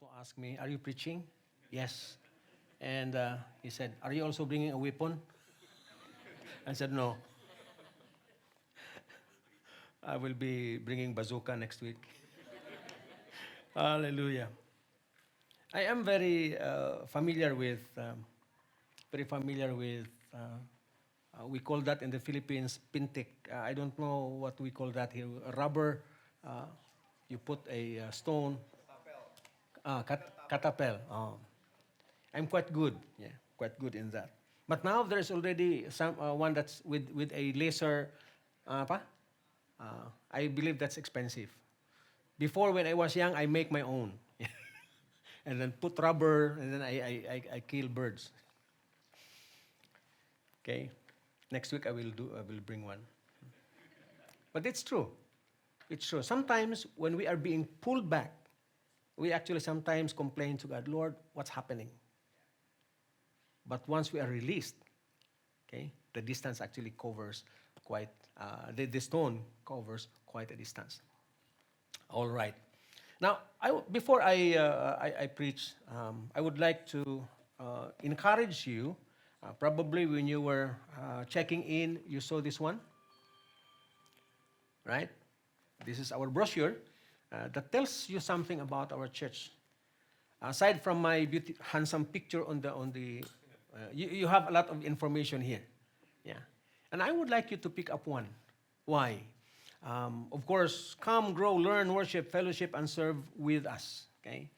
Moto asked me, "Are you preaching?" Yes. And he said, "Are you also bringing a weapon?" I said, "No. I will be bringing bazooka next week." Hallelujah. I am very familiar with, we call that in the Philippines, pintik. I don't know what we call that here. A rubber, uh, you put a stone, katapel. Oh. I'm quite good, yeah, quite good in that. But now there's already some one that's with a laser, pa? I believe that's expensive. Before, when I was young, I make my own, and then put rubber, and then I kill birds. Okay, next week I will bring one. But it's true. It's true. Sometimes when we are being pulled back, we actually sometimes complain to God, Lord, what's happening? But once we are released, okay, the distance actually covers quite, the stone covers quite a distance. All right. Now, before I preach, I would like to encourage you. Probably when you were checking in, you saw this one, right? This is our brochure that tells you something about our church. Aside from my handsome picture you have a lot of information here. Yeah. And I would like you to pick up one. Why? Of course, come, grow, learn, worship, fellowship, and serve with us. Okay?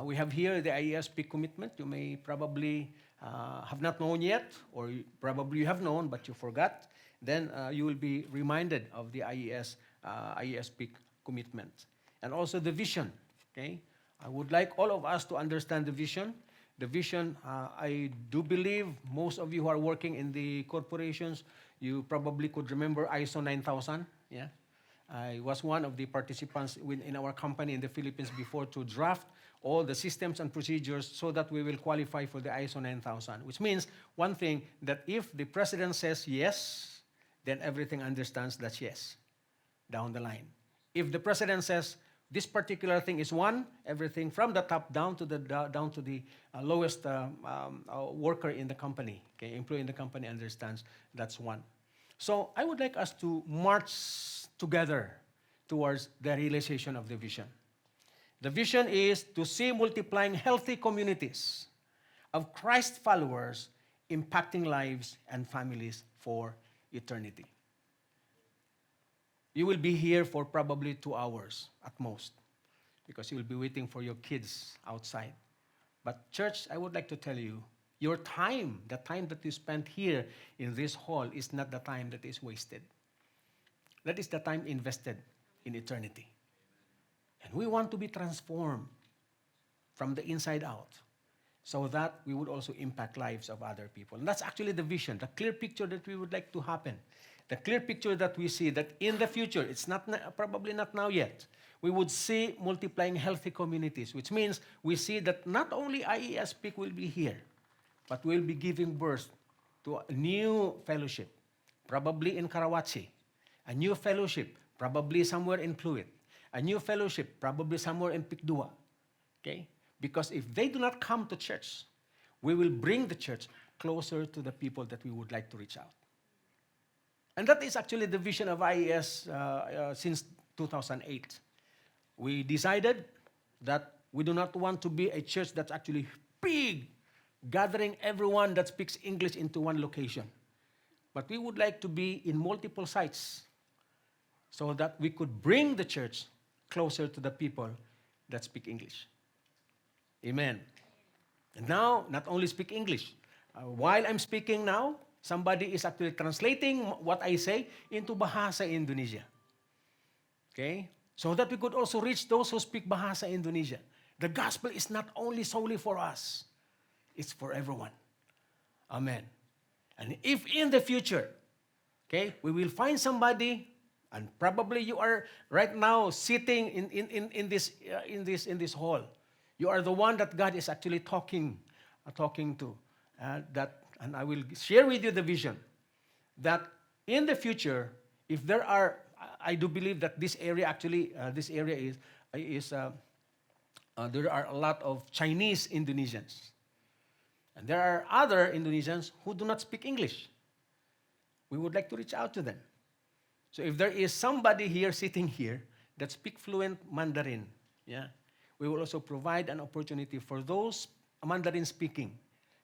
We have here the IESP commitment. You may probably have not known yet, or probably you have known, but you forgot. Then you will be reminded of the IESP commitment. And also the vision. Okay? I would like all of us to understand the vision. The vision, I do believe most of you who are working in the corporations, you probably could remember ISO 9000. Yeah, I was one of the participants in our company in the Philippines before to draft all the systems and procedures so that we will qualify for the ISO 9000, which means one thing, that if the president says yes, then everything understands that's yes down the line. If the president says this particular thing is one, everything from the top down to the lowest worker in the company, okay, employee in the company understands that's one. So I would like us to march together towards the realization of the vision. The vision is to see multiplying healthy communities of Christ followers impacting lives and families for eternity. You will be here for probably 2 hours at most because you will be waiting for your kids outside. But church, I would like to tell you, your time, the time that you spent here in this hall is not the time that is wasted. That is the time invested in eternity. And we want to be transformed from the inside out so that we would also impact lives of other people. And that's actually the vision, the clear picture that we would like to happen. The clear picture that we see that in the future, it's not probably not now yet, we would see multiplying healthy communities, which means we see that not only IESP will be here, but we'll be giving birth to a new fellowship, probably in Karawaci, a new fellowship, probably somewhere in Pluit, a new fellowship, probably somewhere in Pikdua. Okay? Because if they do not come to church, we will bring the church closer to the people that we would like to reach out. And that is actually the vision of IES since 2008. We decided that we do not want to be a church that's actually big, gathering everyone that speaks English into one location. But we would like to be in multiple sites so that we could bring the church closer to the people that speak English. Amen. And now, not only speak English. While I'm speaking now, somebody is actually translating what I say into Bahasa Indonesia. Okay? So that we could also reach those who speak Bahasa Indonesia. The gospel is not only solely for us, it's for everyone. Amen. And if in the future, okay, we will find somebody, and probably you are right now sitting in this hall. You are the one that God is actually talking to. And I will share with you the vision that in the future, if there are, I do believe that this area actually, there are a lot of Chinese Indonesians. And there are other Indonesians who do not speak English. We would like to reach out to them. So if there is somebody here sitting here that speak fluent Mandarin, yeah, we will also provide an opportunity for those Mandarin speaking.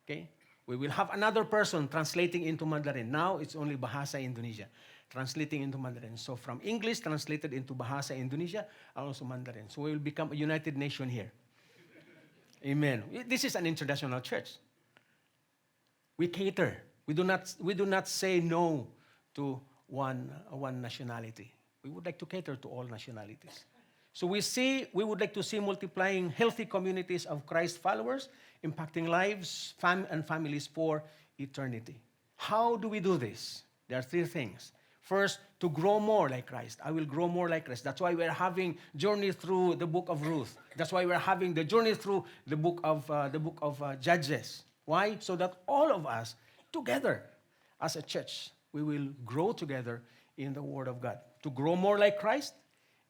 Okay? We will have another person translating into Mandarin. Now it's only Bahasa Indonesia, translating into Mandarin. So from English translated into Bahasa Indonesia and also Mandarin. So we will become a united nation here. Amen. This is an international church. We cater. We do not say no to one nationality. We would like to cater to all nationalities. So we would like to see multiplying healthy communities of Christ followers, impacting lives and families for eternity. How do we do this? There are three things. First, to grow more like Christ. I will grow more like Christ. That's why we're having journey through the book of Ruth. That's why we're having the journey through the book of Judges. Why? So that all of us together as a church, we will grow together in the Word of God. To grow more like Christ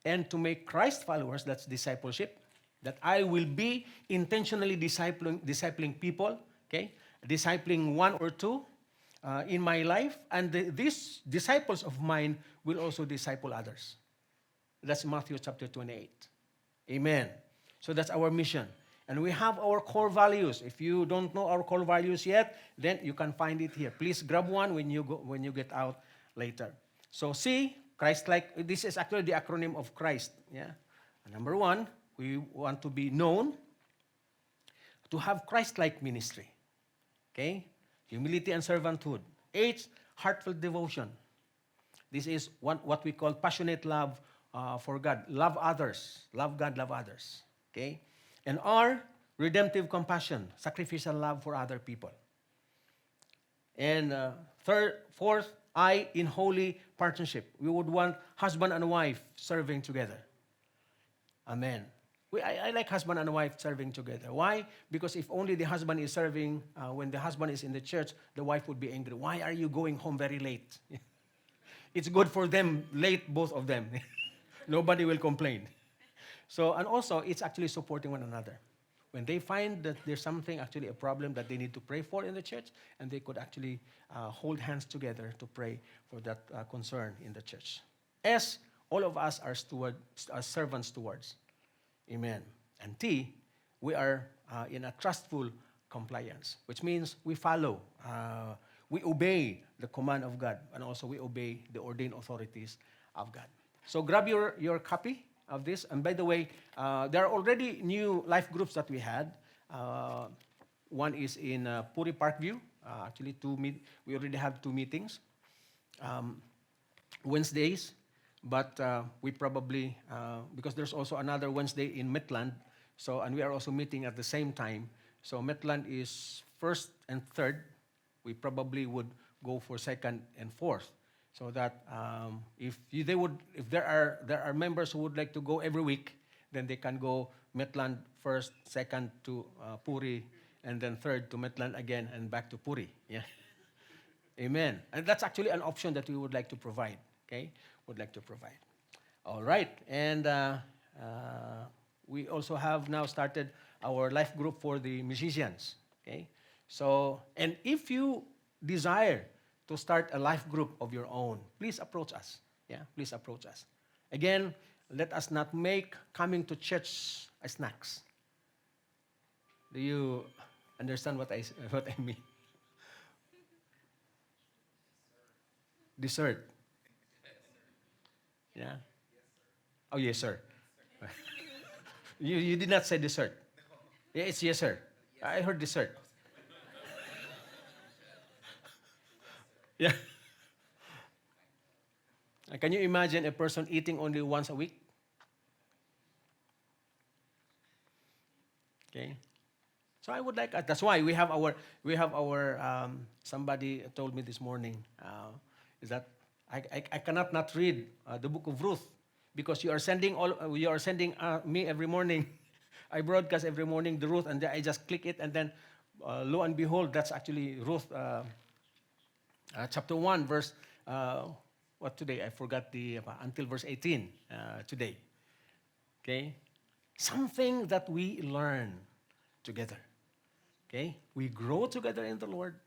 and to make Christ followers, that's discipleship. That I will be intentionally discipling people, okay? Discipling one or two in my life, and these disciples of mine will also disciple others. That's Matthew chapter 28. Amen. So that's our mission. And we have our core values. If you don't know our core values yet, then you can find it here. Please grab one when you get out later. So see, Christ-like, this is actually the acronym of Christ. Yeah. Number one, we want to be known, to have Christ-like ministry. Okay? Humility and servanthood. 8, heartfelt devotion. This is what we call passionate love for God. Love others. Love God, love others. Okay? And R, redemptive compassion. Sacrificial love for other people. And fourth, I, in holy partnership. We would want husband and wife serving together. Amen. I like husband and wife serving together. Why? Because if only the husband is serving, when the husband is in the church, the wife would be angry. Why are you going home very late? It's good for them, late, both of them. Nobody will complain. So, and also, it's actually supporting one another. When they find that there's something, actually a problem that they need to pray for in the church, and they could actually hold hands together to pray for that concern in the church. S, all of us are servant stewards. Amen. And T, we are in a trustful compliance, which means we follow, we obey the command of God, and also we obey the ordained authorities of God. So grab your copy of this. And by the way, there are already new life groups that we had. One is in Puri Parkview. Actually, we already have 2 meetings. Wednesdays. But we probably, because there's also another Wednesday in Midland, and we are also meeting at the same time. So Midland is 1st and 3rd. We probably would go for 2nd and 4th, so that if there are members who would like to go every week, then they can go Midland 1st, 2nd to Puri, and then 3rd to Midland again and back to Puri. Yeah. Amen. And that's actually an option that we would like to provide. Okay. Would like to provide. All right, and we also have now started our life group for the musicians. Okay, so and if you desire to start a life group of your own, please approach us. Yeah, please approach us. Again, let us not make coming to church a snacks. Do you understand what I mean? Dessert. Yeah? Oh, yes, sir. You did not say dessert. Yeah, it's yes, sir. I heard dessert. Yeah. Can you imagine a person eating only once a week? Okay. So I would like, that's why we have our, somebody told me this morning, is that I cannot not read the book of Ruth, because you are sending me every morning. I broadcast every morning the Ruth, and then I just click it, and then lo and behold, that's actually Ruth chapter 1, verse, what today? I forgot until verse 18 today. Okay? something that we learn together. Okay? We grow together in the Lord,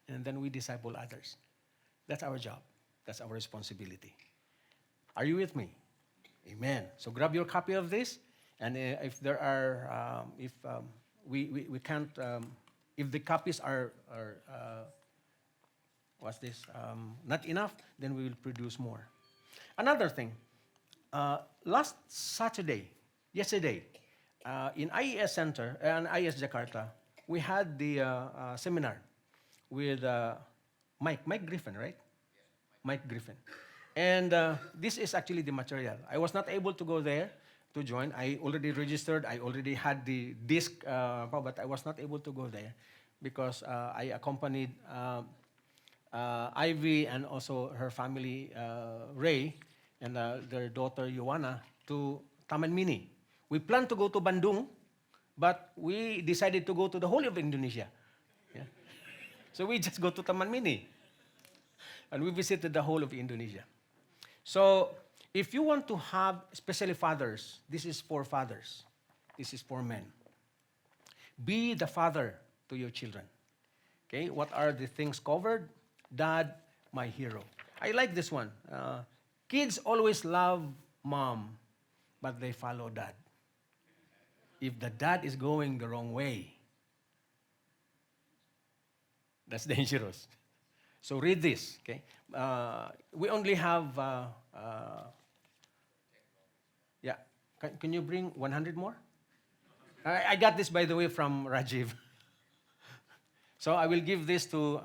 and then we disciple others. That's our job. That's our responsibility. Are you with me? Amen. So grab your copy of this, and if there are, if we can't, if the copies are what's this, not enough, then we will produce more. Another thing, last Saturday, yesterday, in IES Center, and IES Jakarta, we had the seminar with Mike Griffin, right? Mike Griffin. And this is actually the material. I was not able to go there to join. I already registered. I already had the disc, but I was not able to go there because I accompanied Ivy and also her family, Ray, and their daughter, Joanna, to Taman Mini. We planned to go to Bandung, but we decided to go to the whole of Indonesia. Yeah. So we just go to Taman Mini. And we visited the whole of Indonesia. So if you want to have, especially fathers, this is for fathers. This is for men. Be the father to your children. Okay, what are the things covered? Dad, my hero. I like this one. Kids always love mom, but they follow dad. If the dad is going the wrong way, that's dangerous. So read this, okay? We only have, yeah. Can you bring 100 more? I got this, by the way, from Rajiv. So I will give this to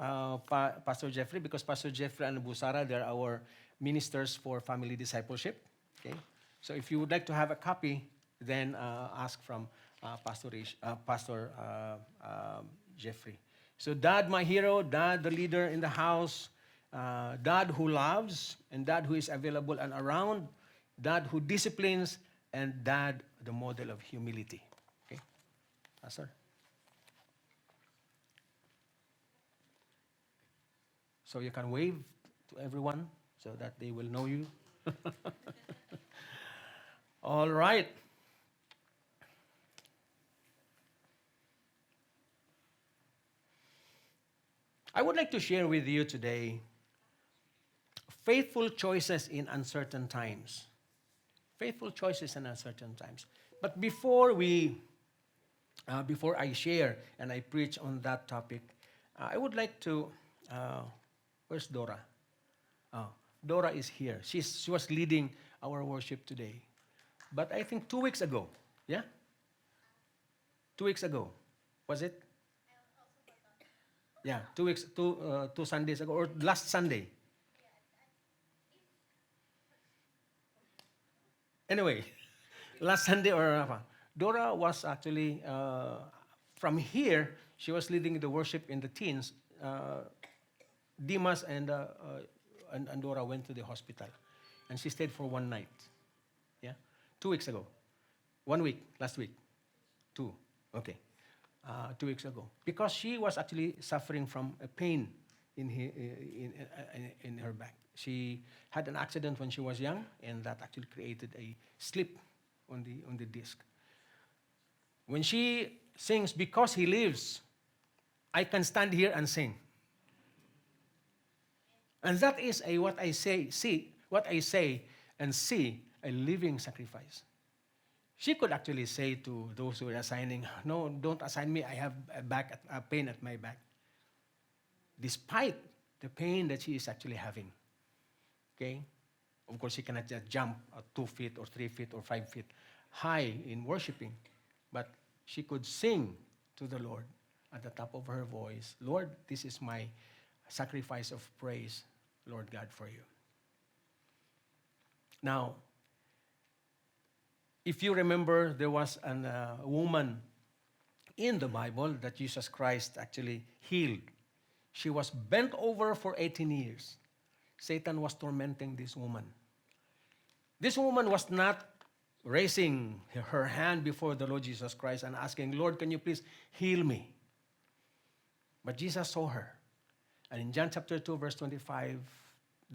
Pastor Jeffrey, because Pastor Jeffrey and Busara, they're our ministers for family discipleship. Okay? So if you would like to have a copy, then ask from Pastor Jeffrey. So dad, my hero, dad, the leader in the house, dad who loves, and dad who is available and around, dad who disciplines, and dad, the model of humility. Okay? Pastor? So you can wave to everyone so that they will know you. All right. I would like to share with you today faithful choices in uncertain times. Faithful choices in uncertain times. But before I share and I preach on that topic, I would like to, where's Dora? Dora is here. She was leading our worship today. But I think 2 weeks ago, yeah? 2 weeks ago, was it? Yeah, 2 weeks, two Sundays ago, or last Sunday. Anyway, last Sunday Dora was actually, from here, she was leading the worship in the teens. Dimas and Dora went to the hospital, and she stayed for one night. Yeah, 2 weeks ago. 1 week, last week. 2, okay. 2 weeks ago, because she was actually suffering from a pain in her back. She had an accident when she was young, and that actually created a slip on the disc. When she sings, "Because He lives, I can stand here and sing." And that is what I say and see, a living sacrifice. She could actually say to those who are assigning, "No, don't assign me. I have a pain at my back." Despite the pain that she is actually having. Okay? Of course, she cannot just jump 2 feet or 3 feet or 5 feet high in worshiping. But she could sing to the Lord at the top of her voice, "Lord, this is my sacrifice of praise, Lord God, for you." Now, if you remember, there was a woman in the Bible that Jesus Christ actually healed. She was bent over for 18 years. Satan was tormenting this woman. This woman was not raising her hand before the Lord Jesus Christ and asking, "Lord, can you please heal me?" But Jesus saw her. And in John chapter 2, verse 25,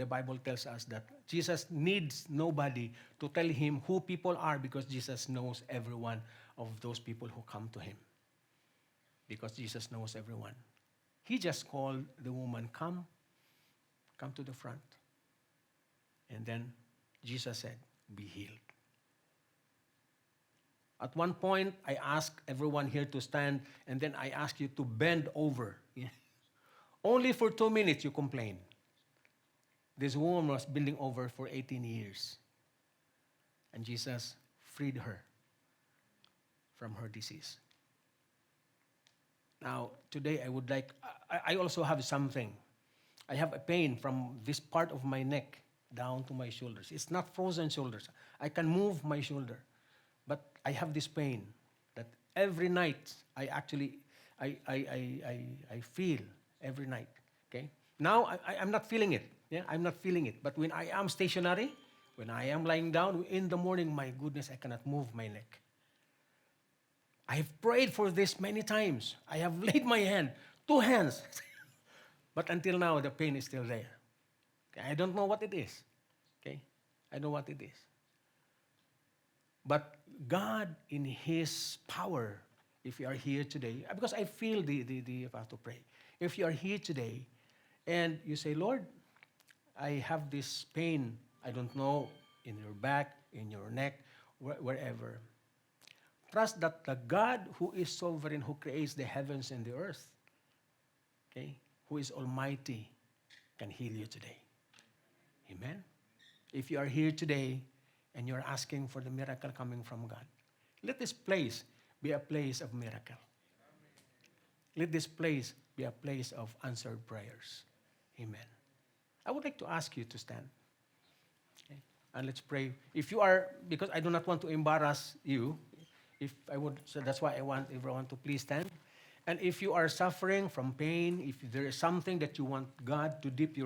the Bible tells us that Jesus needs nobody to tell him who people are because Jesus knows every one of those people who come to him. Because Jesus knows everyone. He just called the woman, come to the front. And then Jesus said, be healed. At one point, I asked everyone here to stand, and then I asked you to bend over. Only for 2 minutes you complain. This woman was bending over for 18 years. And Jesus freed her from her disease. Now, today I also have something. I have a pain from this part of my neck down to my shoulders. It's not frozen shoulders. I can move my shoulder. But I have this pain that every night I feel every night. Okay? Now I'm not feeling it. Yeah, I'm not feeling it. But when I am stationary, when I am lying down in the morning, my goodness, I cannot move my neck. I have prayed for this many times. I have laid my hand, 2 hands. But until now, the pain is still there. Okay? I don't know what it is. Okay? I know what it is. But God, in His power, if you are here today, because I feel the have to pray. If you are here today, and you say, Lord, I have this pain, I don't know, in your back, in your neck, wherever. Trust that the God who is sovereign, who creates the heavens and the earth, okay, who is almighty, can heal you today. Amen? If you are here today, and you're asking for the miracle coming from God, let this place be a place of miracle. Let this place be a place of answered prayers. Amen. I would like to ask you to stand. Okay? And let's pray. If you are, because I do not want to embarrass you, so that's why I want everyone to please stand. And if you are suffering from pain, if there is something that you want God to dip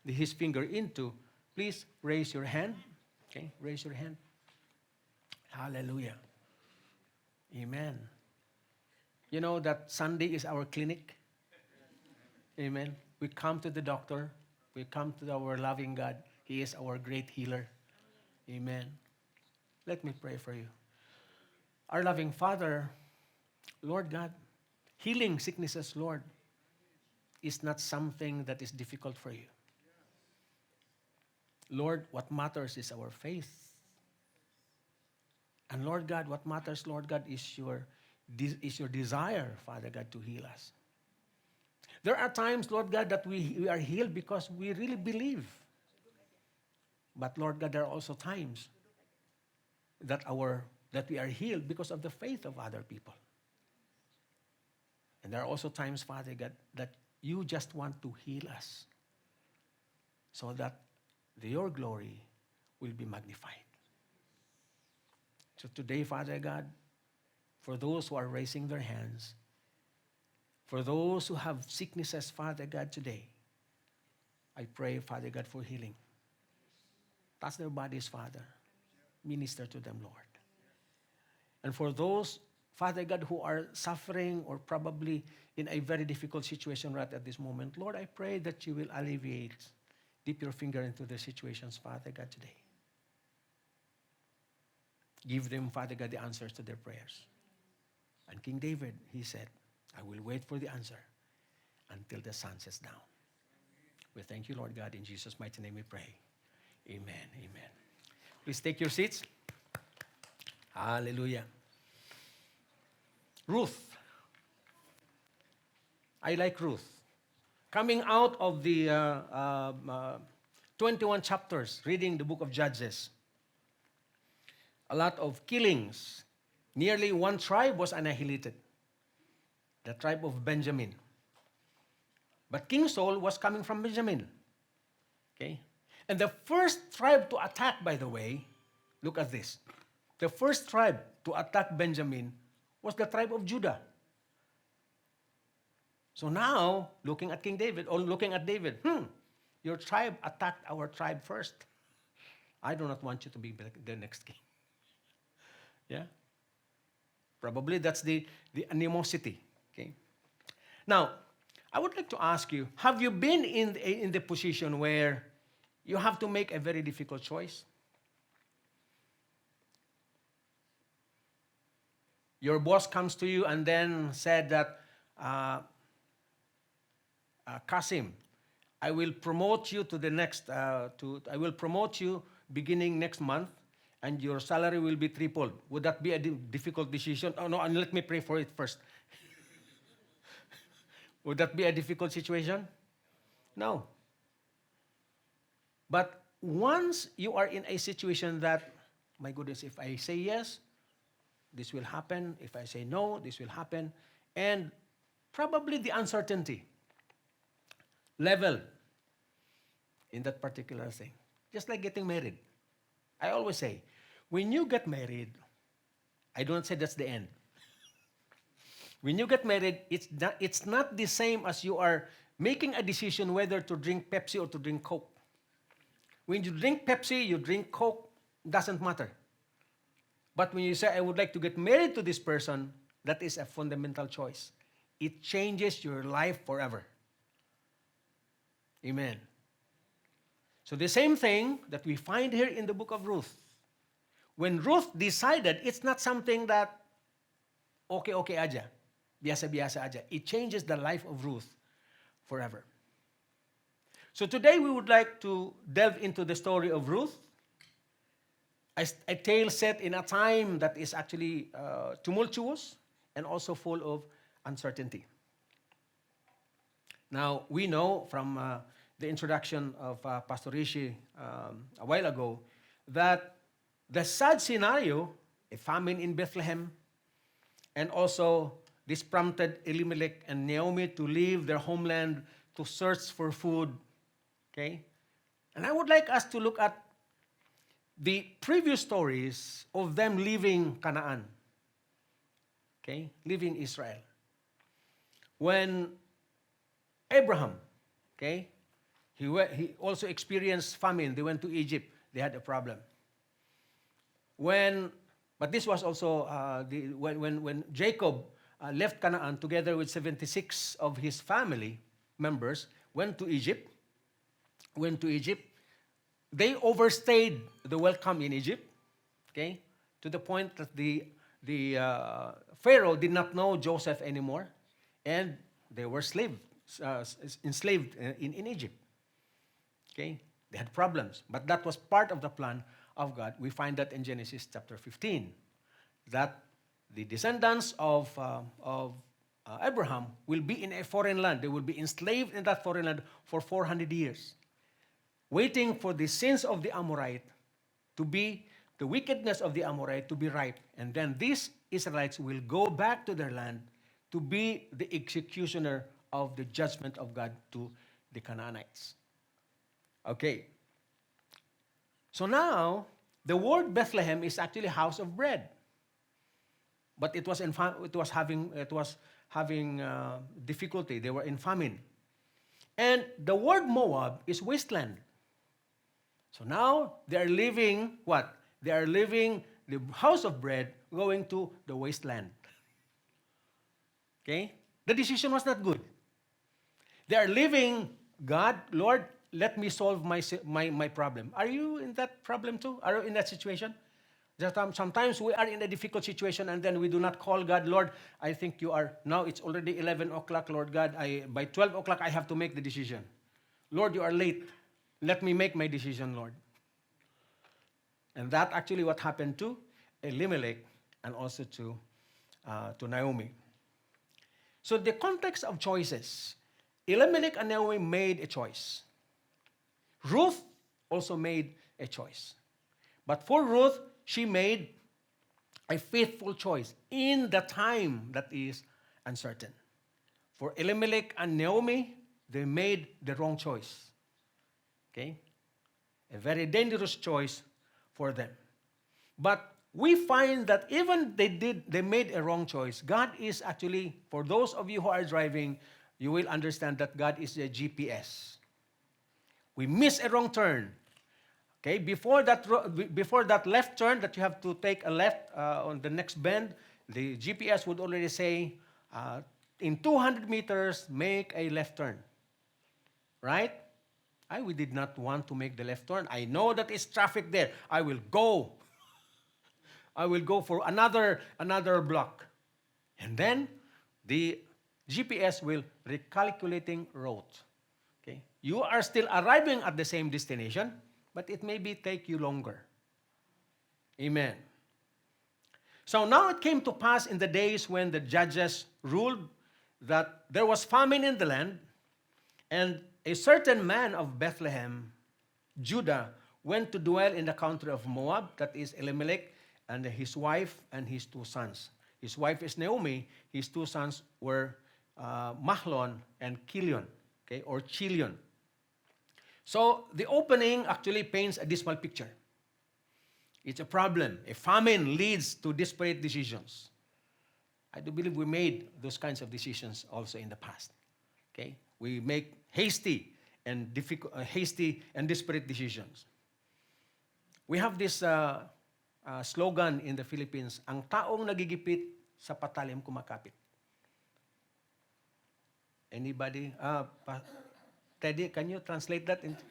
His finger into, please raise your hand. Okay, raise your hand. Hallelujah. Amen. You know that Sunday is our clinic. Amen. We come to the doctor. We come to our loving God. He is our great healer. Amen. Let me pray for you. Our loving Father, Lord God, healing sicknesses, Lord, is not something that is difficult for you. Lord, what matters is our faith. And Lord God, what matters, Lord God, is your desire, Father God, to heal us. There are times, Lord God, that we are healed because we really believe. But Lord God, there are also times that we are healed because of the faith of other people. And there are also times, Father God, that you just want to heal us so that your glory will be magnified. So today, Father God, for those who are raising their hands, for those who have sicknesses, Father God, today, I pray, Father God, for healing. Touch their bodies, Father. Minister to them, Lord. And for those, Father God, who are suffering or probably in a very difficult situation right at this moment, Lord, I pray that you will alleviate. Dip your finger into their situations, Father God, today. Give them, Father God, the answers to their prayers. And King David, he said, I will wait for the answer until the sun sets down. We thank you, Lord God. In Jesus' mighty name we pray. Amen. Amen. Please take your seats. Hallelujah. Ruth. I like Ruth. Coming out of the 21 chapters, reading the book of Judges, a lot of killings. Nearly one tribe was annihilated, the tribe of Benjamin. But King Saul was coming from Benjamin. Okay? And the first tribe to attack, by the way, look at this. The first tribe to attack Benjamin was the tribe of Judah. So now, looking at King David, or looking at David, your tribe attacked our tribe first. I do not want you to be the next king. Yeah? Probably that's the animosity. Okay? Now, I would like to ask you, have you been in the position where you have to make a very difficult choice. Your boss comes to you and then said that, Kasim, I will promote you to the next, I will promote you beginning next month, and your salary will be tripled. Would that be a difficult decision? Oh, no, and let me pray for it first. Would that be a difficult situation? No. But once you are in a situation that, my goodness, if I say yes, this will happen. If I say no, this will happen. And probably the uncertainty level in that particular thing. Just like getting married. I always say, when you get married, I don't say that's the end. When you get married, it's not the same as you are making a decision whether to drink Pepsi or to drink Coke. When you drink Pepsi, you drink Coke, doesn't matter. But when you say, I would like to get married to this person, that is a fundamental choice. It changes your life forever. Amen. So the same thing that we find here in the book of Ruth. When Ruth decided, it's not something that, okay aja, biasa-biasa aja. It changes the life of Ruth forever. So today we would like to delve into the story of Ruth, a tale set in a time that is actually tumultuous and also full of uncertainty. Now, we know from the introduction of Pastor Rishi a while ago that the sad scenario, a famine in Bethlehem, and also this prompted Elimelech and Naomi to leave their homeland to search for food. Okay? And I would like us to look at the previous stories of them leaving Canaan. Okay? Leaving Israel. When Abraham, okay, he also experienced famine. They went to Egypt. They had a problem. But this was also when Jacob left Canaan together with 76 of his family members, went to Egypt. They overstayed the welcome in Egypt, okay, to the point that the Pharaoh did not know Joseph anymore, and they were enslaved in Egypt. Okay, they had problems, but that was part of the plan of God. We find that in Genesis chapter 15, that the descendants of Abraham will be in a foreign land. They will be enslaved in that foreign land for 400 years, waiting for the sins of the Amorite to be, the wickedness of the Amorite to be ripe. And then these Israelites will go back to their land to be the executioner of the judgment of God to the Canaanites. Okay. So now, the word Bethlehem is actually house of bread. But it was having difficulty. They were in famine. And the word Moab is wasteland. So now they are leaving what? They are leaving the house of bread, going to the wasteland. Okay? The decision was not good. They are leaving God, Lord, let me solve my problem. Are you in that problem too? Are you in that situation? Sometimes we are in a difficult situation and then we do not call God, Lord, I think you are, now it's already 11 o'clock, Lord God, by 12 o'clock I have to make the decision. Lord, you are late. Let me make my decision, Lord. And that actually what happened to Elimelech and also to Naomi. So the context of choices, Elimelech and Naomi made a choice. Ruth also made a choice. But for Ruth, she made a faithful choice in the time that is uncertain. For Elimelech and Naomi, they made the wrong choice. Okay? A very dangerous choice for them. But we find that even they made a wrong choice. God is actually, for those of you who are driving, you will understand that God is a GPS. We miss a wrong turn. Okay, before that left turn that you have to take a left on the next bend, the GPS would already say, in 200 meters, make a left turn. Right? We did not want to make the left turn. I know that it's traffic there. I will go. I will go for another block. And then the GPS will recalculating route. Okay? You are still arriving at the same destination, but it may take you longer. Amen. So now it came to pass in the days when the judges ruled that there was famine in the land, and a certain man of Bethlehem, Judah, went to dwell in the country of Moab, that is Elimelech, and his wife and his 2 sons. His wife is Naomi. His 2 sons were Mahlon and Chilion, okay, or Chilion. So the opening actually paints a dismal picture. It's a problem. A famine leads to desperate decisions. I do believe we made those kinds of decisions also in the past. Okay, we make hasty and desperate decisions. We have this slogan in the Philippines: ang taong nagigipit sa patalim kumakapit. Anybody? Teddy, can you translate that into?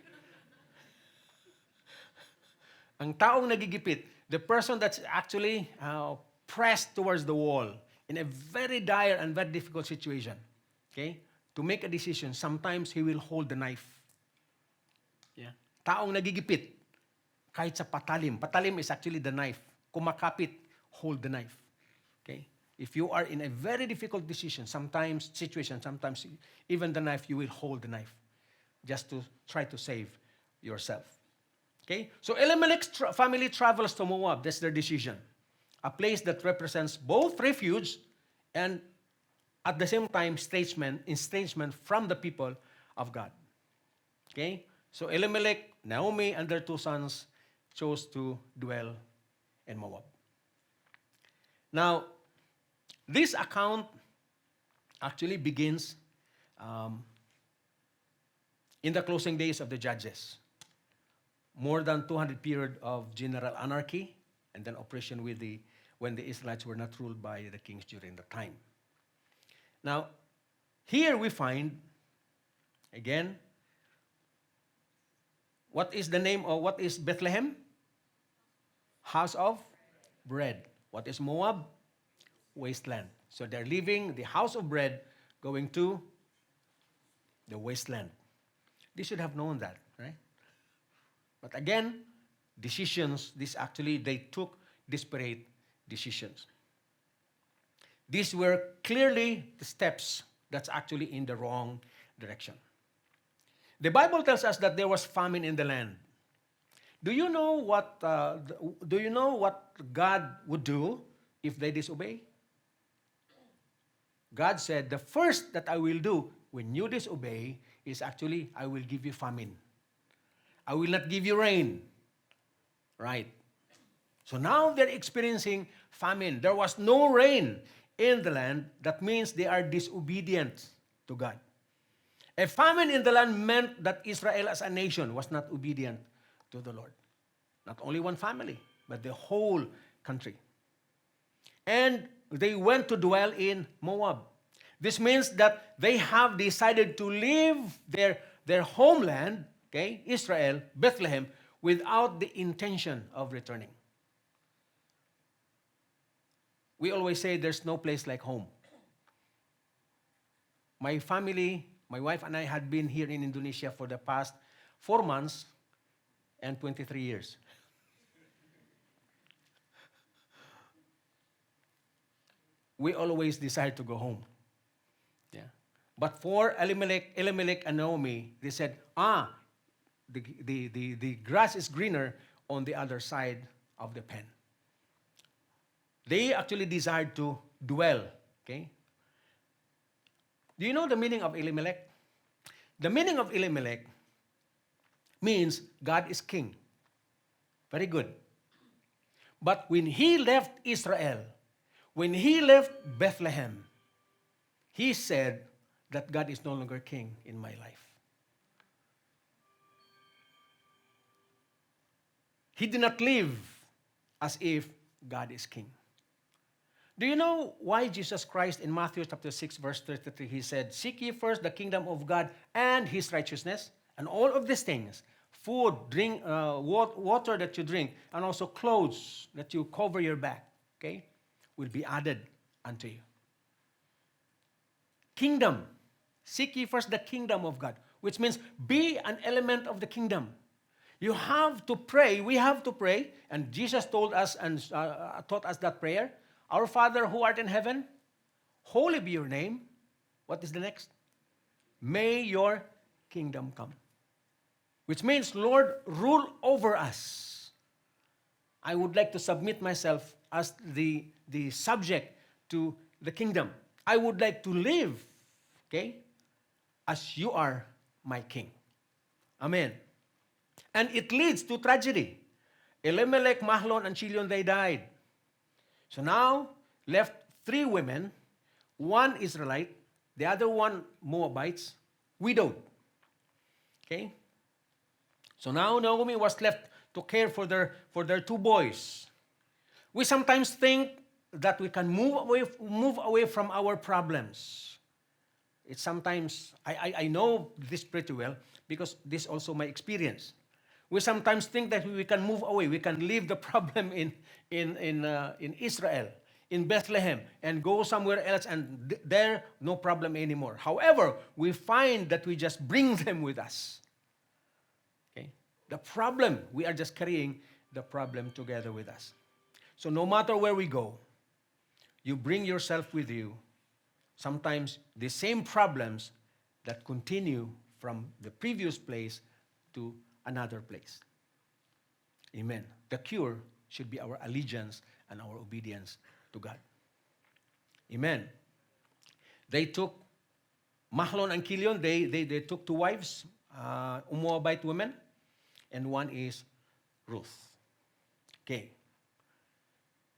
Ang taong nagigipit, the person that's actually pressed towards the wall in a very dire and very difficult situation. Okay? To make a decision, sometimes he will hold the knife. Yeah. Taong nagigipit, kahit sa patalim. Patalim is actually the knife. Kumakapit, hold the knife. Okay? If you are in a very difficult situation, sometimes even the knife, you will hold the knife just to try to save yourself. Okay? So Elimelech's family travels to Moab. That's their decision. A place that represents both refuge and at the same time estrangement from the people of God. Okay? So Elimelech, Naomi, and their 2 sons chose to dwell in Moab. Now, this account actually begins in the closing days of the Judges. More than 200 period of general anarchy and then oppression when the Israelites were not ruled by the kings during the time. Now, here we find, again, what is the name of what is Bethlehem? House of bread. What is Moab? Wasteland. So they're leaving the house of bread, going to the wasteland. They should have known that, right? But again, they took desperate decisions. These were clearly the steps that's actually in the wrong direction. The Bible tells us that there was famine in the land. Do you know what God would do if they disobey? God said, the first that I will do when you disobey is actually, I will give you famine. I will not give you rain. Right. So now they're experiencing famine. There was no rain in the land. That means they are disobedient to God. A famine in the land meant that Israel as a nation was not obedient to the Lord. Not only one family, but the whole country. And they went to dwell in Moab. This means that they have decided to leave their homeland, okay, Israel, Bethlehem, without the intention of returning. We always say there's no place like home. My family, my wife and I had been here in Indonesia for the past 4 months and 23 years. We always decide to go home. Yeah. But for Elimelech and Naomi, they said, the grass is greener on the other side of the pen. They actually desired to dwell. Okay? Do you know the meaning of Elimelech? The meaning of Elimelech means God is king. Very good. But when he left Israel, when he left Bethlehem, he said that God is no longer king in my life. He did not live as if God is king. Do you know why Jesus Christ in Matthew chapter 6 verse 33, he said, "Seek ye first the kingdom of God and his righteousness, And all of these things, food, drink, water that you drink, and also clothes that you cover your back, okay, will be added unto you. Kingdom. Seek ye first the kingdom of God, which means be an element of the kingdom. You have to pray. We have to pray. And Jesus told us and taught us that prayer. Our Father who art in heaven, holy be your name. What is the next? May your kingdom come. Which means, Lord, rule over us. I would like to submit myself as the subject to the kingdom. I would like to live, okay, as you are my king. Amen. And it leads to tragedy. Elimelech, Mahlon, and Chilion, they died. So now, left 3 women, 1 Israelite, the other 1 Moabites, widowed. Okay? So now Naomi was left to care for their 2 boys. We sometimes think that we can move away from our problems. It's sometimes, I know this pretty well because this is also my experience. We sometimes think that we can move away. We can leave the problem in Israel, in Bethlehem, and go somewhere else, and there, no problem anymore. However, we find that we just bring them with us. Okay? The problem, we are just carrying the problem together with us. So no matter where we go, you bring yourself with you. Sometimes the same problems that continue from the previous place to another place. Amen. The cure should be our allegiance and our obedience to God. Amen. They took Mahlon and Chilion, they took 2 wives, Moabite women, and 1 is Ruth. Okay.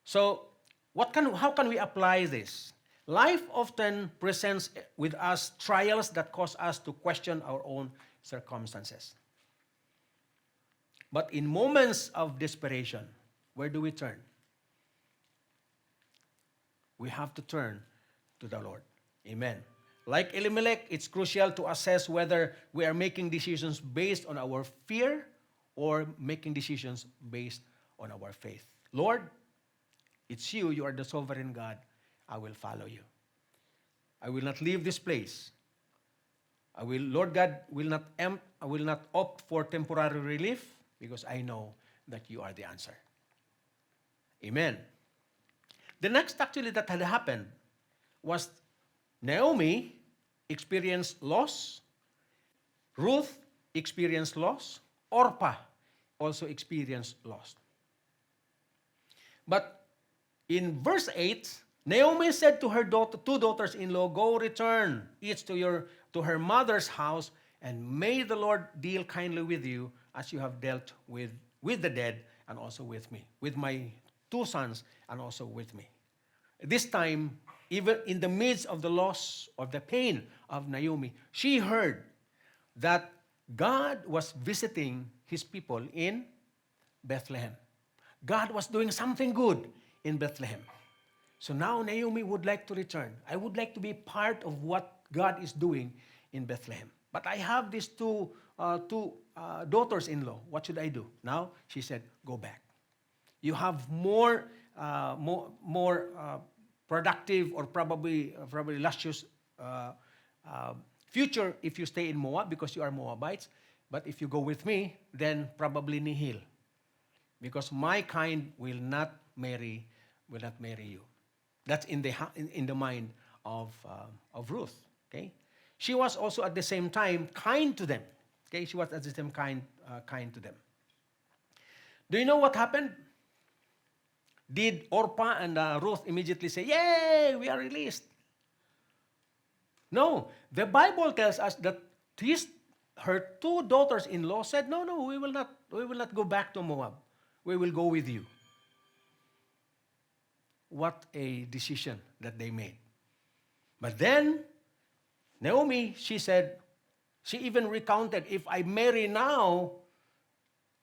So, how can we apply this? Life often presents with us trials that cause us to question our own circumstances. But in moments of desperation, where do we turn? We have to turn to the Lord. Amen. Like Elimelech, it's crucial to assess whether we are making decisions based on our fear or making decisions based on our faith. Lord, it's you. You are the sovereign God. I will follow you. I will not leave this place. Lord God, I will not opt for temporary relief because I know that you are the answer. Amen. The next actually that had happened was Naomi experienced loss. Ruth experienced loss. Orpah also experienced loss. But in verse 8, Naomi said to her 2 daughters-in-law, go return each to her mother's house, and may the Lord deal kindly with you as you have dealt with the dead and also with me, with my 2 sons and also with me. This time, even in the midst of the loss, of the pain of Naomi, she heard that God was visiting his people in Bethlehem. God was doing something good in Bethlehem. So now Naomi would like to return. I would like to be part of what God is doing in Bethlehem. But I have these two daughters-in-law. What should I do? Now, she said, go back. You have more productive or probably luscious future if you stay in Moab because you are Moabites. But if you go with me, then probably nihil. Because my kind will not marry you. That's in the mind of Ruth. Okay, she was also at the same time kind to them. Okay, she was at the same kind to them. Do you know what happened? Did Orpah and Ruth immediately say, "Yay, we are released"? No, the Bible tells us that her 2 daughters-in-law said, "No, we will not go back to Moab. We will go with you." What a decision that they made. But then, Naomi, she said, she even recounted, if I marry now,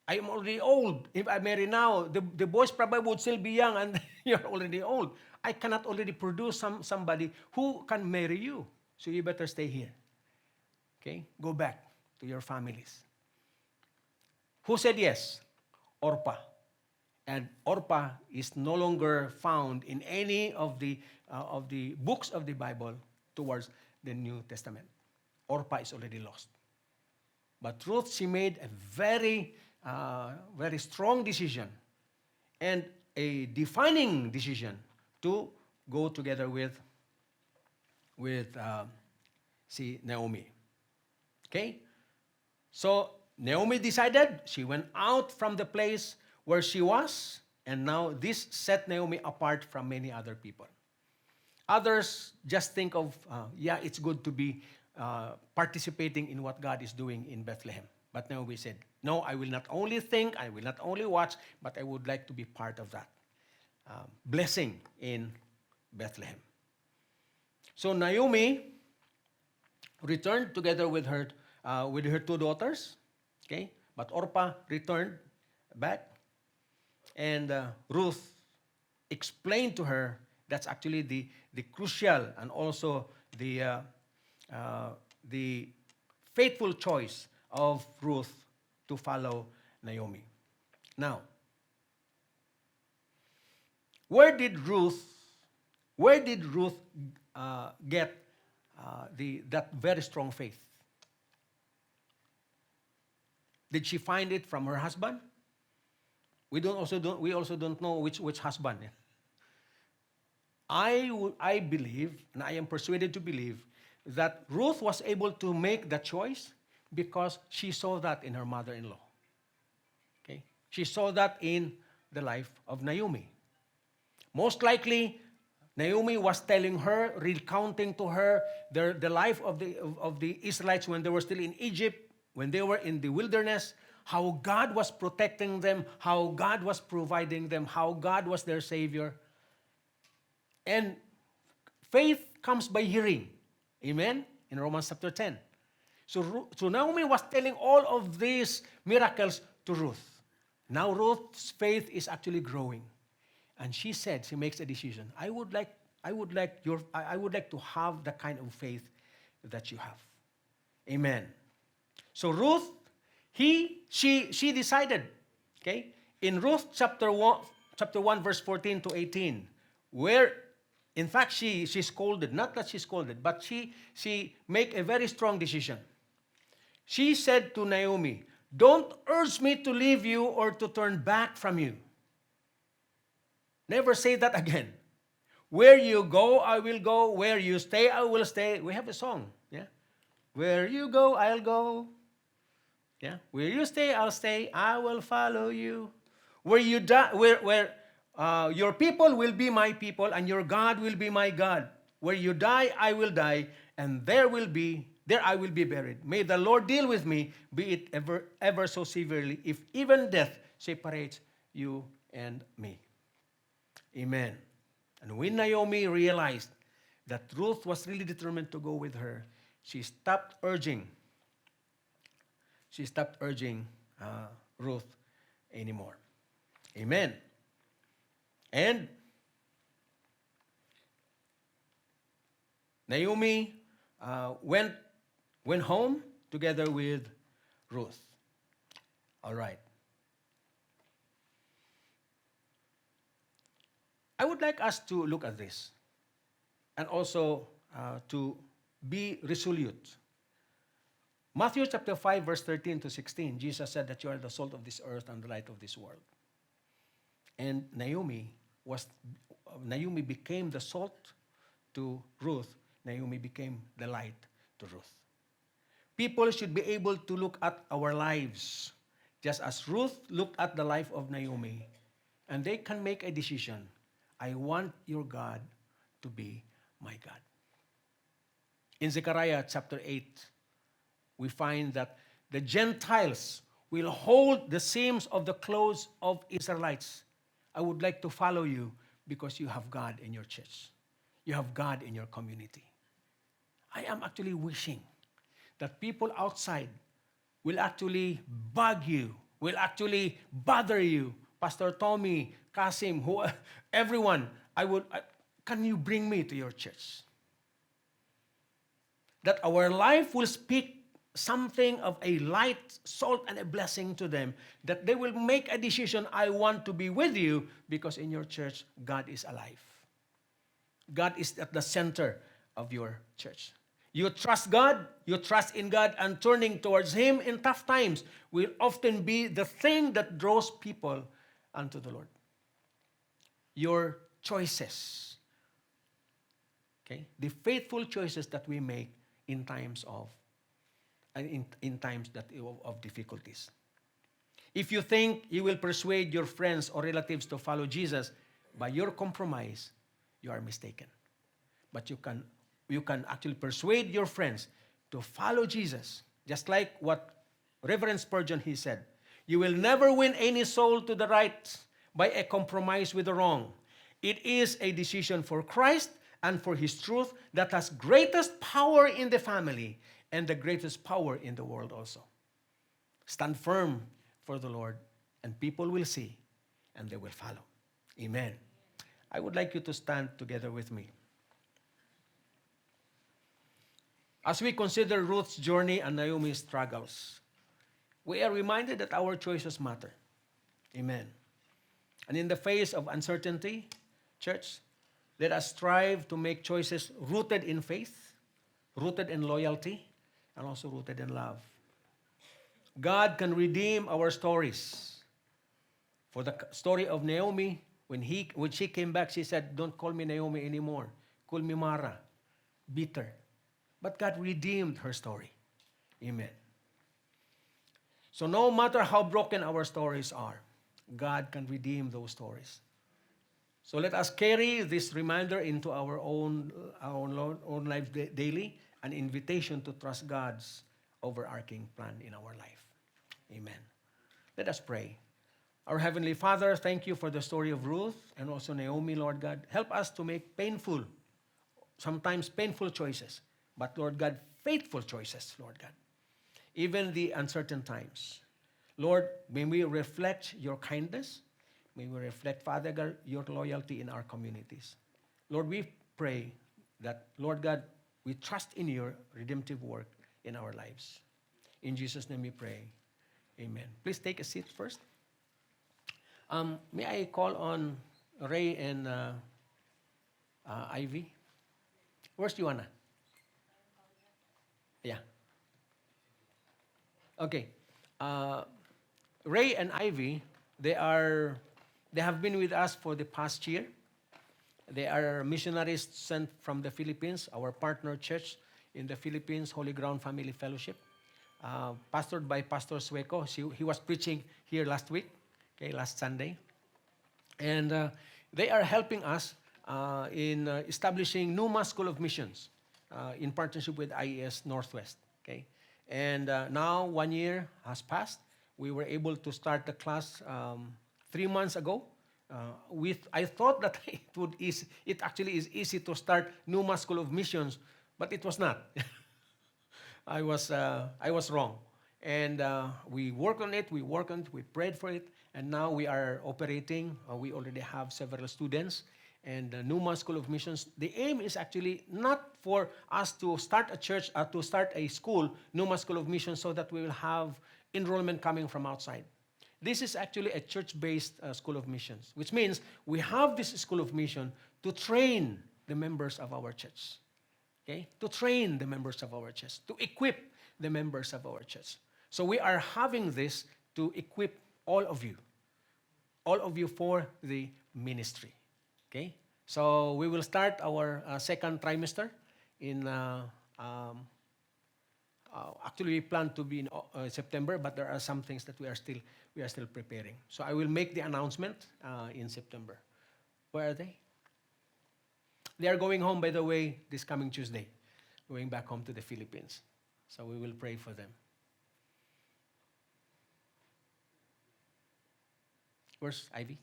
I am already old. If I marry now, the boys probably would still be young and you're already old. I cannot already produce somebody who can marry you. So you better stay here. Okay, go back. to your families. Who said yes? Orpah. And Orpah is no longer found in any of the books of the Bible towards the New Testament. Orpah is already lost. But Ruth, she made a very, very strong decision and a defining decision to go together with Naomi. Okay? So Naomi decided, she went out from the place where she was, and now this set Naomi apart from many other people. Others just think of, it's good to be participating in what God is doing in Bethlehem. But Naomi said, no, I will not only think, I will not only watch, but I would like to be part of that blessing in Bethlehem. So Naomi returned together with her two daughters, okay? But Orpah returned back, and Ruth explained to her that's actually the crucial and also the faithful choice of Ruth to follow Naomi. Now, where did Ruth get that very strong faith? Did she find it from her husband? We also don't know which husband. I believe, and I am persuaded to believe, that Ruth was able to make that choice because she saw that in her mother-in-law. Okay? She saw that in the life of Naomi. Most likely, Naomi was telling her, recounting to her the life of the Israelites when they were still in Egypt, when they were in the wilderness, how God was protecting them, how God was providing them, how God was their Savior. And faith comes by hearing. Amen? In Romans chapter 10. So Naomi was telling all of these miracles to Ruth. Now Ruth's faith is actually growing. And she said, she makes a decision. I would like to have the kind of faith that you have. Amen. So Ruth, she decided, okay, in Ruth chapter 1 verse 14 to 18, where in fact she scolded, not that she scolded, but she make a very strong decision. She said to Naomi, "Don't urge me to leave you or to turn back from you." Never say that again. Where you go, I will go. Where you stay, I will stay. We have a song, yeah? Where you go, I'll go. Yeah? Where you stay, I'll stay. I will follow you. Where you die, where your people will be my people, and your God will be my God. Where you die, I will die, and there I will be buried. May the Lord deal with me, be it ever so severely, if even death separates you and me. Amen. And when Naomi realized that Ruth was really determined to go with her, she stopped urging Ruth anymore. Amen. And Naomi went home together with Ruth. All right. I would like us to look at this and also to be resolute. Matthew chapter 5, verse 13 to 16, Jesus said that you are the salt of this earth and the light of this world. And Naomi became the salt to Ruth. Naomi became the light to Ruth. People should be able to look at our lives just as Ruth looked at the life of Naomi, and they can make a decision. I want your God to be my God. In Zechariah chapter 8, we find that the Gentiles will hold the seams of the clothes of Israelites. I would like to follow you because you have God in your church. You have God in your community. I am actually wishing that people outside will actually bug you, will actually bother you. Pastor Tommy, Kasim, everyone, can you bring me to your church? That our life will speak something of a light, salt, and a blessing to them, that they will make a decision, I want to be with you, because in your church, God is alive. God is at the center of your church. You trust God, you trust in God, and turning towards Him in tough times will often be the thing that draws people unto the Lord. Your choices, okay? The faithful choices that we make in times of of difficulties. If you think you will persuade your friends or relatives to follow Jesus by your compromise, you are mistaken. But you can actually persuade your friends to follow Jesus, just like what Reverend Spurgeon he said. You will never win any soul to the right by a compromise with the wrong. It is a decision for Christ and for His truth that has greatest power in the family and the greatest power in the world also. Stand firm for the Lord, and people will see, and they will follow. Amen. I would like you to stand together with me. As we consider Ruth's journey and Naomi's struggles, we are reminded that our choices matter. Amen. And in the face of uncertainty, church, let us strive to make choices rooted in faith, rooted in loyalty, and also rooted in love. God can redeem our stories. For the story of Naomi, when she came back, she said, don't call me Naomi anymore. Call me Mara, bitter. But God redeemed her story. Amen. So no matter how broken our stories are, God can redeem those stories. So let us carry this reminder into our own lives daily, an invitation to trust God's overarching plan in our life. Amen. Let us pray. Our Heavenly Father, thank you for the story of Ruth and also Naomi, Lord God. Help us to make sometimes painful choices, but Lord God, faithful choices, Lord God. Even the uncertain times. Lord, may we reflect your kindness. May we reflect, Father God, your loyalty in our communities. Lord, we pray that, Lord God, we trust in your redemptive work in our lives. In Jesus' name we pray. Amen. Please take a seat first. May I call on Ray and Ivy? Where's Joanna? Yeah. Okay. Ray and Ivy, they have been with us for the past year. They are missionaries sent from the Philippines, our partner church in the Philippines, Holy Ground Family Fellowship, pastored by Pastor Sueco. He was preaching here last week, last Sunday. And they are helping us in establishing Numa School of Missions in partnership with IES Northwest. Okay? And now 1 year has passed. We were able to start the class 3 months ago. I thought that it actually is easy to start Numa School of Missions, but it was not. I was wrong. And we worked on it, we prayed for it, and now we are operating. We already have several students. And Numa School of Missions, the aim is actually not for us to start a church, to start a school, Numa School of Missions, so that we will have enrollment coming from outside. This is actually a church-based school of missions, which means we have this school of mission to train the members of our church. Okay? To train the members of our church, to equip the members of our church. So we are having this to equip all of you for the ministry. Okay? So we will start our second trimester in, actually we plan to be in September, but there are some things that we are still preparing. So I will make the announcement in September. Where are they? They are going home, by the way, this coming Tuesday, going back home to the Philippines. So we will pray for them. Where's Ivy?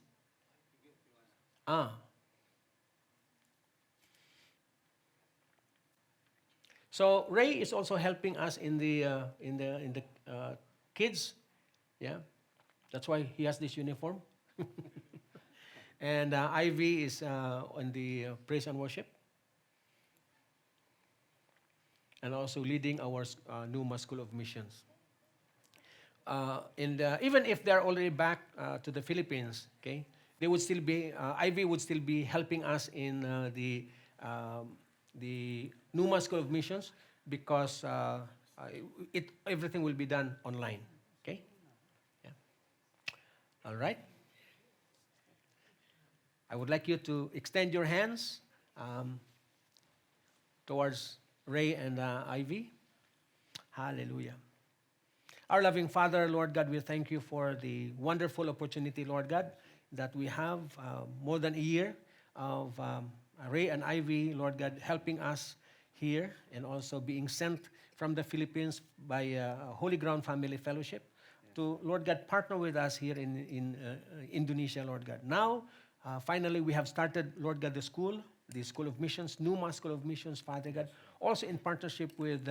So Ray is also helping us in the kids. Yeah, that's why he has this uniform. And Ivy is on the praise and worship. and also leading our Numa School of Missions. Even if they're already back to the Philippines, okay, they would still be, Ivy would still be helping us in the Numa School of Missions because everything will be done online, okay? Yeah. All right. I would like you to extend your hands towards Ray and Ivy. Hallelujah. Our loving Father, Lord God, we thank you for the wonderful opportunity, Lord God, that we have more than a year of Ray and Ivy, Lord God, helping us here and also being sent from the Philippines by Holy Ground Family Fellowship to, Lord God, partner with us here in Indonesia, Lord God. Now, finally, we have started, Lord God, the School of Missions, Numa School of Missions, Father God, also in partnership with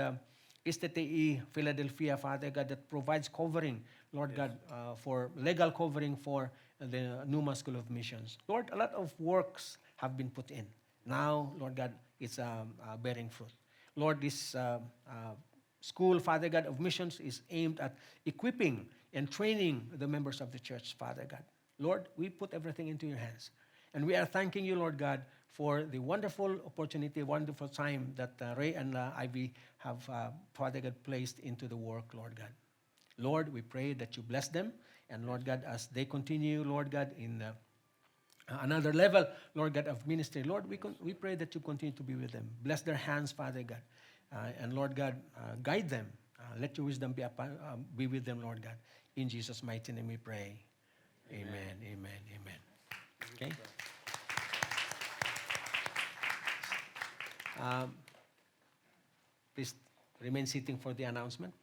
STTE Philadelphia, Father God, that provides covering, Lord God, for legal covering for the Numa School of Missions. Lord, a lot of works have been put in. Now, Lord God, it's bearing fruit. Lord, this school, Father God, of missions is aimed at equipping and training the members of the church, Father God. Lord, we put everything into your hands. And we are thanking you, Lord God, for the wonderful opportunity, wonderful time that Ray and Ivy have, Father God, placed into the work, Lord God. Lord, we pray that you bless them. And Lord God, as they continue, Lord God, in another level, Lord God, of ministry, Lord, we pray that you continue to be with them. Bless their hands, Father God. And Lord God, guide them. Let your wisdom be with them, Lord God. In Jesus' mighty name we pray. Amen, amen, amen. Okay? Please remain sitting for the announcement.